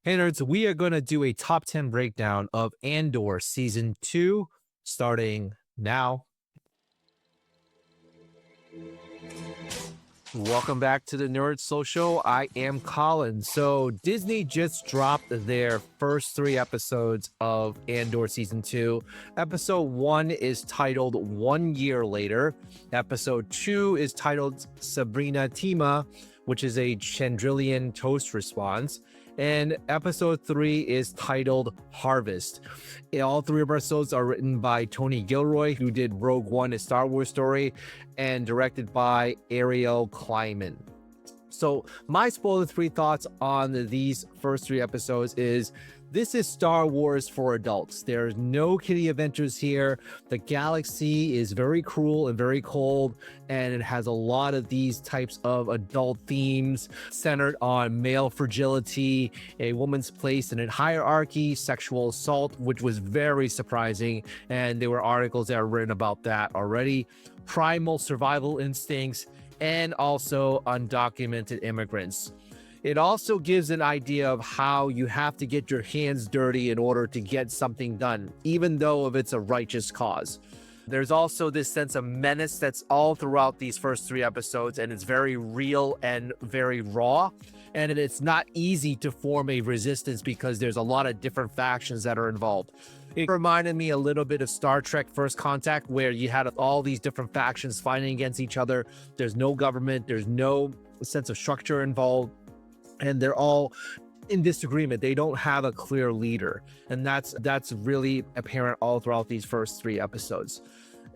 Hey nerds, we are going to do a top 10 breakdown of Andor Season 2, starting now. Welcome back to the Nerd Social. I am Colin. So Disney just dropped their first 3 episodes of Andor Season 2. Episode 1 is titled 1 Year Later. Episode 2 is titled Sabrina Tima, which is a Chandrillian toast response. And episode 3 is titled Harvest. All 3 episodes are written by Tony Gilroy, who did Rogue One, a Star Wars story, and directed by Ariel Kleiman. So my spoiler-free thoughts on these first 3 episodes is this is Star Wars for adults. There's no kiddie adventures here. The galaxy is very cruel and very cold, and it has a lot of these types of adult themes centered on male fragility, a woman's place in a hierarchy, sexual assault, which was very surprising, and there were articles that were written about that already, primal survival instincts, and also undocumented immigrants. It also gives an idea of how you have to get your hands dirty in order to get something done, even though if it's a righteous cause. There's also this sense of menace that's all throughout these first 3 episodes, and it's very real and very raw. And it's not easy to form a resistance because there's a lot of different factions that are involved. It reminded me a little bit of Star Trek First Contact, where you had all these different factions fighting against each other. There's no government, there's no sense of structure involved, and they're all in disagreement. They don't have a clear leader, and that's really apparent all throughout these first 3 episodes.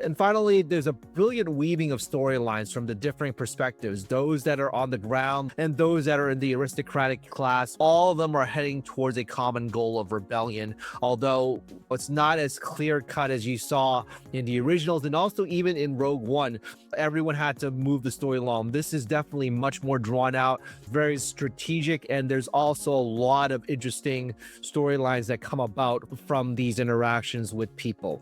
And finally, there's a brilliant weaving of storylines from the differing perspectives, those that are on the ground and those that are in the aristocratic class. All of them are heading towards a common goal of rebellion, although it's not as clear-cut as you saw in the originals, and also even in Rogue One. Everyone had to move the story along. This is definitely much more drawn out, very strategic, and there's also a lot of interesting storylines that come about from these interactions with people.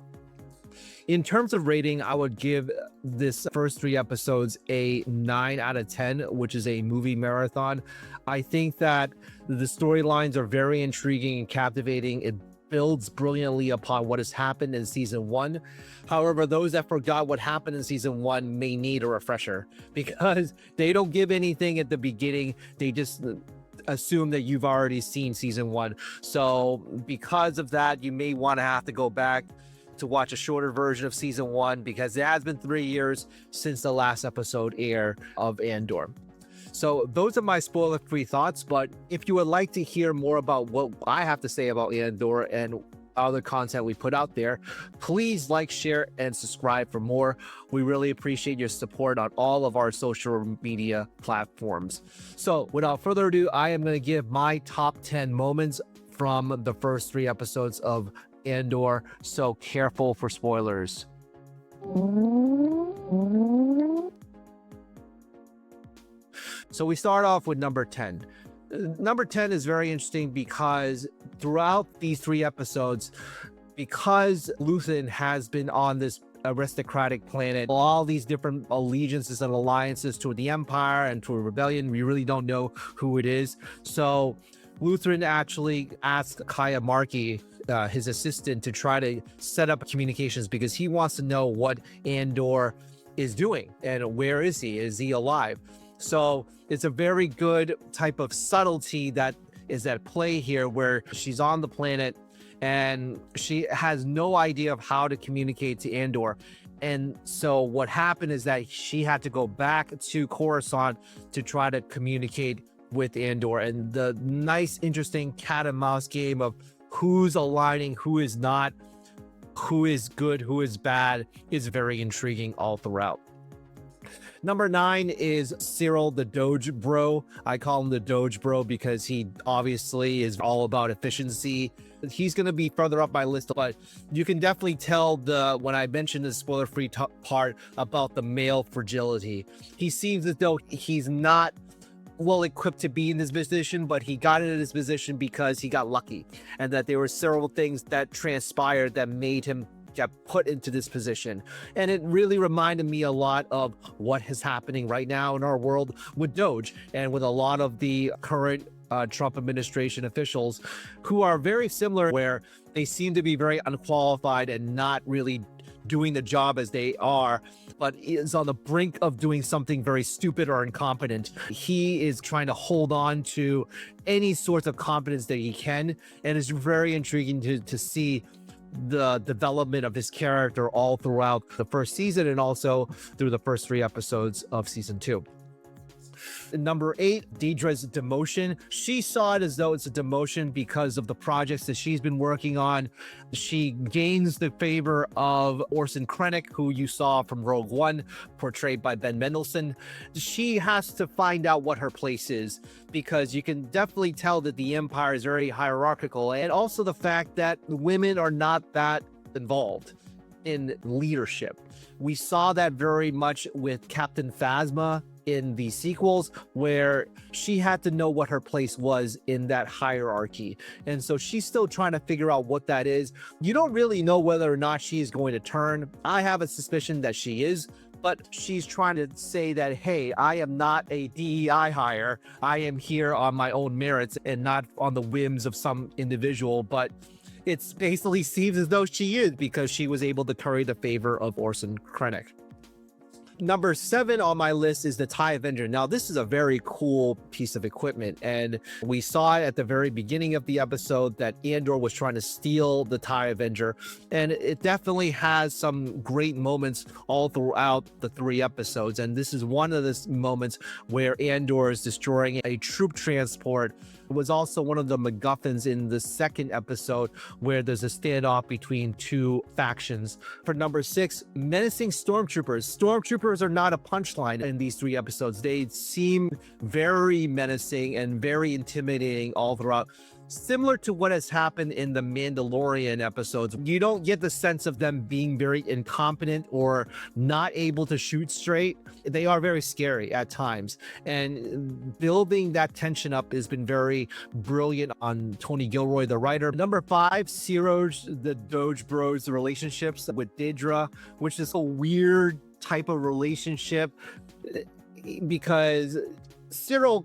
In terms of rating, I would give this first 3 episodes a 9 out of 10, which is a movie marathon. I think that the storylines are very intriguing and captivating. It builds brilliantly upon what has happened in season 1. However, those that forgot what happened in season 1 may need a refresher, because they don't give anything at the beginning. They just assume that you've already seen season 1. So because of that, you may want to have to go back to watch a shorter version of season 1, because it has been 3 years since the last episode aired of Andor. So those are my spoiler-free thoughts, but if you would like to hear more about what I have to say about Andor and other content we put out there, please like, share, and subscribe for more. We really appreciate your support on all of our social media platforms. So without further ado, I am going to give my top 10 moments from the first 3 episodes of Andor, so careful for spoilers. So we start off with number 10. Number 10 is very interesting because throughout these 3 episodes, because Luthen has been on this aristocratic planet, all these different allegiances and alliances toward the Empire and toward Rebellion, we really don't know who it is. So Luthen actually asked Kaia Marquy, his assistant, to try to set up communications because he wants to know what Andor is doing and where is he? Is he alive? So it's a very good type of subtlety that is at play here, where she's on the planet and she has no idea of how to communicate to Andor. And so what happened is that she had to go back to Coruscant to try to communicate with Andor, and the nice, interesting cat and mouse game of who's aligning, who is not, who is good, who is bad, is very intriguing all throughout. Number 9 is Sirill, the Doge Bro. I call him the Doge Bro because he obviously is all about efficiency. He's going to be further up my list, but you can definitely tell when I mentioned the spoiler-free part about the male fragility. He seems as though he's not well equipped to be in this position, but he got into this position because he got lucky, and that there were several things that transpired that made him get put into this position. And it really reminded me a lot of what is happening right now in our world with Doge and with a lot of the current Trump administration officials who are very similar, where they seem to be very unqualified and not really doing the job as they are, but is on the brink of doing something very stupid or incompetent. He is trying to hold on to any sorts of competence that he can, and it's very intriguing to see the development of his character all throughout the first season and also through the first 3 episodes of season 2. Number 8, Dedra's demotion. She saw it as though it's a demotion because of the projects that she's been working on. She gains the favor of Orson Krennic, who you saw from Rogue One, portrayed by Ben Mendelsohn. She has to find out what her place is, because you can definitely tell that the Empire is very hierarchical, and also the fact that women are not that involved in leadership. We saw that very much with Captain Phasma in the sequels, where she had to know what her place was in that hierarchy. And so she's still trying to figure out what that is. You don't really know whether or not she is going to turn. I have a suspicion that she is, but she's trying to say that, hey, I am not a DEI hire. I am here on my own merits and not on the whims of some individual. But it basically seems as though she is, because she was able to curry the favor of Orson Krennic. Number 7 on my list is the Tai Avenger. Now, this is a very cool piece of equipment, and we saw it at the very beginning of the episode that Andor was trying to steal the Tai Avenger, and it definitely has some great moments all throughout the 3 episodes. And this is one of the moments where Andor is destroying a troop transport. It was also one of the MacGuffins in the 2nd episode, where there's a standoff between 2 factions. For number 6, menacing Stormtroopers. Stormtroopers are not a punchline in these 3 episodes. They seem very menacing and very intimidating all throughout. Similar to what has happened in the Mandalorian episodes, you don't get the sense of them being very incompetent or not able to shoot straight. They are very scary at times, and building that tension up has been very brilliant on Tony Gilroy, the writer. Number 5, Sirro's, the Doge Bros relationships with Dedra, which is a weird type of relationship, because Sirro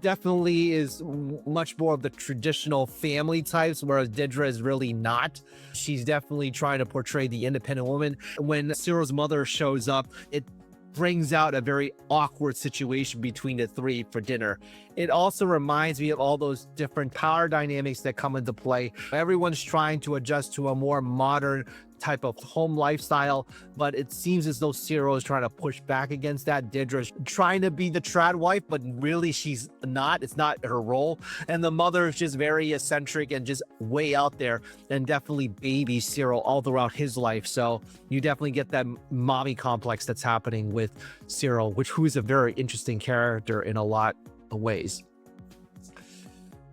definitely is much more of the traditional family types, whereas Dedra is really not. She's definitely trying to portray the independent woman. When Sirro's mother shows up, it brings out a very awkward situation between the 3 for dinner. It also reminds me of all those different power dynamics that come into play. Everyone's trying to adjust to a more modern type of home lifestyle, but it seems as though Sirro is trying to push back against that. Dedra's trying to be the trad wife, but really she's not. It's not her role. And the mother is just very eccentric and just way out there, and definitely babies Sirro all throughout his life. So you definitely get that mommy complex that's happening with Sirro, who is a very interesting character in a lot of ways.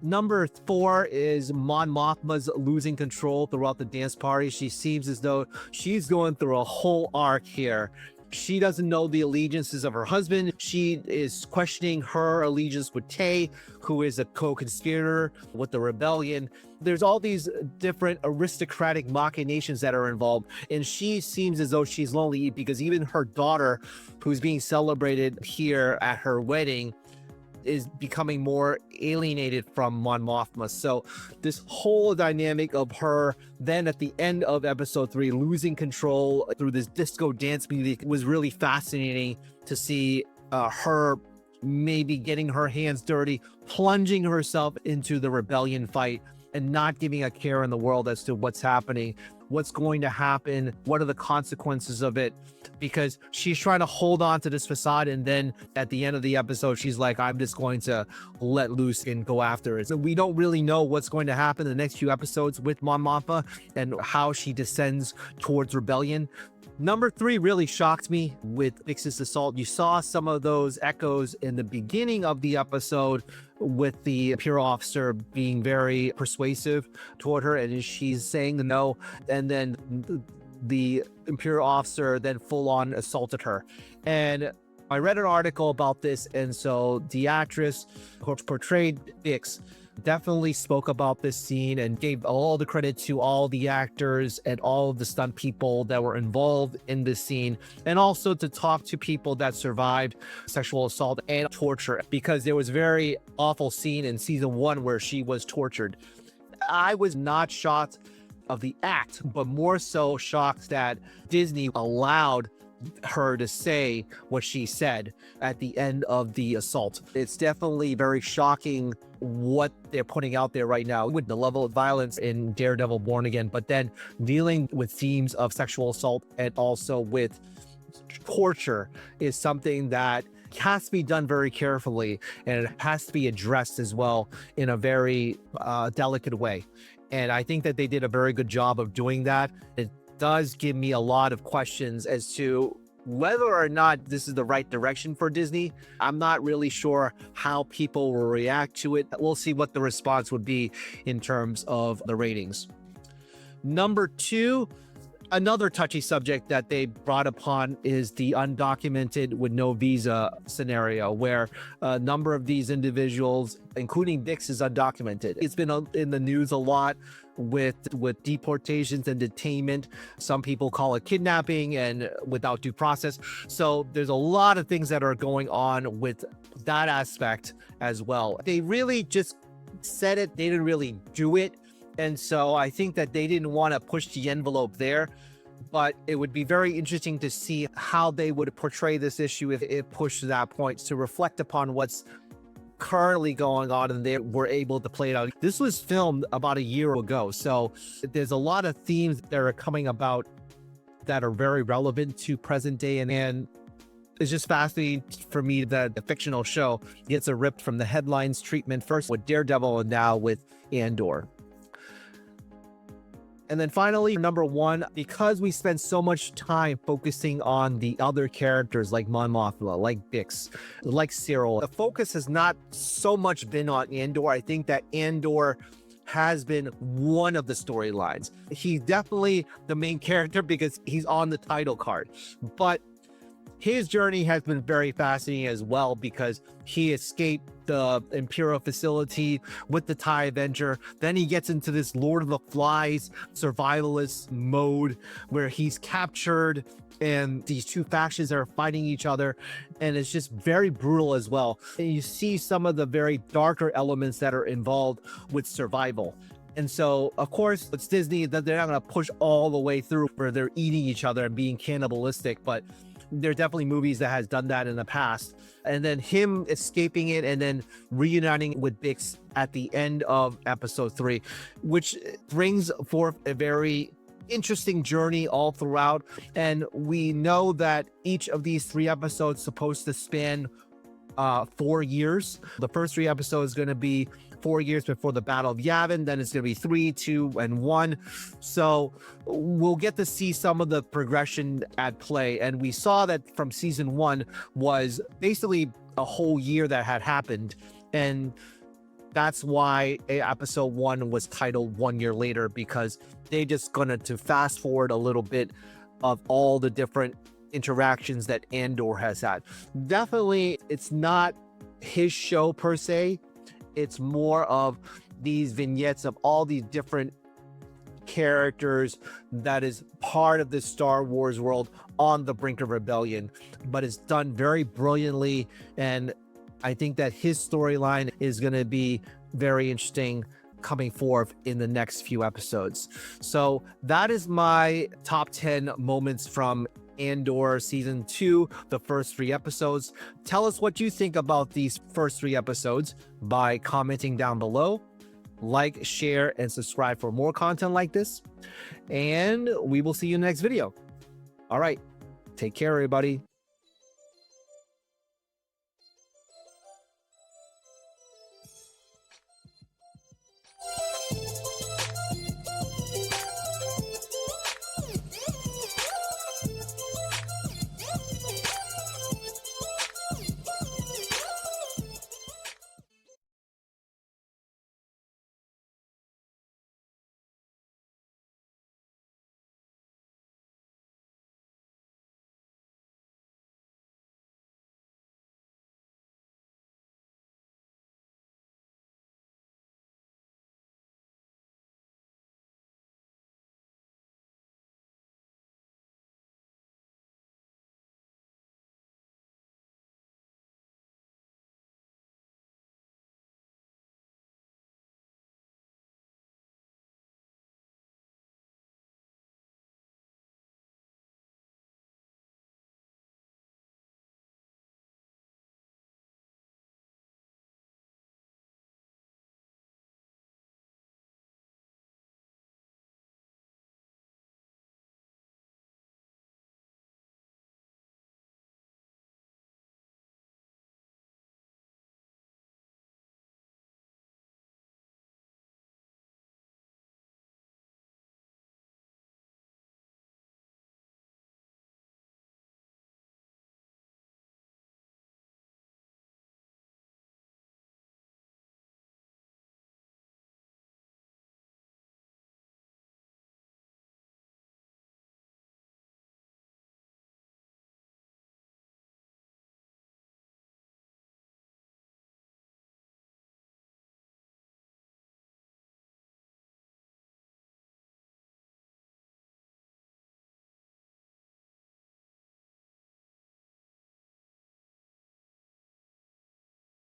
Number 4 is Mon Mothma's losing control throughout the dance party. She seems as though she's going through a whole arc here. She doesn't know the allegiances of her husband. She is questioning her allegiance with Tai, who is a co-conspirator with the rebellion. There's all these different aristocratic machinations that are involved, and she seems as though she's lonely, because even her daughter, who's being celebrated here at her wedding, is becoming more alienated from Mon Mothma. So this whole dynamic of her then at the end of episode 3 losing control through this disco dance music was really fascinating to see. Her maybe getting her hands dirty, plunging herself into the rebellion fight, and not giving a care in the world as to what's happening, what's going to happen, what are the consequences of it, because she's trying to hold on to this facade, and then at the end of the episode she's like, I'm just going to let loose and go after it. So we don't really know what's going to happen in the next few episodes with Mon Mothma and how she descends towards rebellion. Number 3 really shocked me with Vix's assault. You saw some of those echoes in the beginning of the episode with the Imperial officer being very persuasive toward her, and she's saying no, and then the Imperial officer then full-on assaulted her. And I read an article about this, and so the actress who portrayed Vix definitely spoke about this scene and gave all the credit to all the actors and all of the stunt people that were involved in this scene, and also to talk to people that survived sexual assault and torture, because there was a very awful scene in season 1 where she was tortured. I was not shocked of the act, but more so shocked that Disney allowed her to say what she said at the end of the assault. It's definitely very shocking what they're putting out there right now with the level of violence in Daredevil Born Again, but then dealing with themes of sexual assault and also with torture is something that has to be done very carefully, and it has to be addressed as well in a very delicate way. And I think that they did a very good job of doing that. It does give me a lot of questions as to whether or not this is the right direction for Disney. I'm not really sure how people will react to it. We'll see what the response would be in terms of the ratings. Number 2, another touchy subject that they brought upon is the undocumented with no visa scenario, where a number of these individuals, including Bix, is undocumented. It's been in the news a lot with deportations and detainment. Some people call it kidnapping and without due process. So there's a lot of things that are going on with that aspect as well. They really just said it, they didn't really do it. And so I think that they didn't want to push the envelope there, but it would be very interesting to see how they would portray this issue if it pushed to that point, to reflect upon what's currently going on and they were able to play it out. This was filmed about a year ago, so there's a lot of themes that are coming about that are very relevant to present day, and it's just fascinating for me that the fictional show gets a rip from the headlines treatment, first with Daredevil and now with Andor. And then finally, number 1, because we spend so much time focusing on the other characters like Mon Mothma, like Bix, like Sirro, the focus has not so much been on Andor. I think that Andor has been one of the storylines. He's definitely the main character because he's on the title card, but his journey has been very fascinating as well, because he escaped the Imperial facility with the Tai Avenger. Then he gets into this Lord of the Flies survivalist mode where he's captured and these two factions are fighting each other, and it's just very brutal as well. And you see some of the very darker elements that are involved with survival. And so, of course, it's Disney, that they're not going to push all the way through where they're eating each other and being cannibalistic, but there are definitely movies that has done that in the past. And then him escaping it and then reuniting with Bix at the end of episode 3, which brings forth a very interesting journey all throughout. And we know that each of these 3 episodes supposed to span 4 years. The first 3 episodes is going to be 4 years before the Battle of Yavin, then it's going to be 3, 2, and 1. So we'll get to see some of the progression at play. And we saw that from season 1 was basically a whole year that had happened. And that's why episode 1 was titled 1 year later, because they just gonna to fast forward a little bit of all the different interactions that Andor has had. Definitely, it's not his show per se. It's more of these vignettes of all these different characters that is part of the Star Wars world on the brink of rebellion, but it's done very brilliantly. And I think that his storyline is going to be very interesting coming forth in the next few episodes. So that is my top 10 moments from Andor season 2, the first 3 episodes. Tell us what you think about these first 3 episodes by commenting down below. Like, share, and subscribe for more content like this. And we will see you in the next video. All right. Take care, everybody.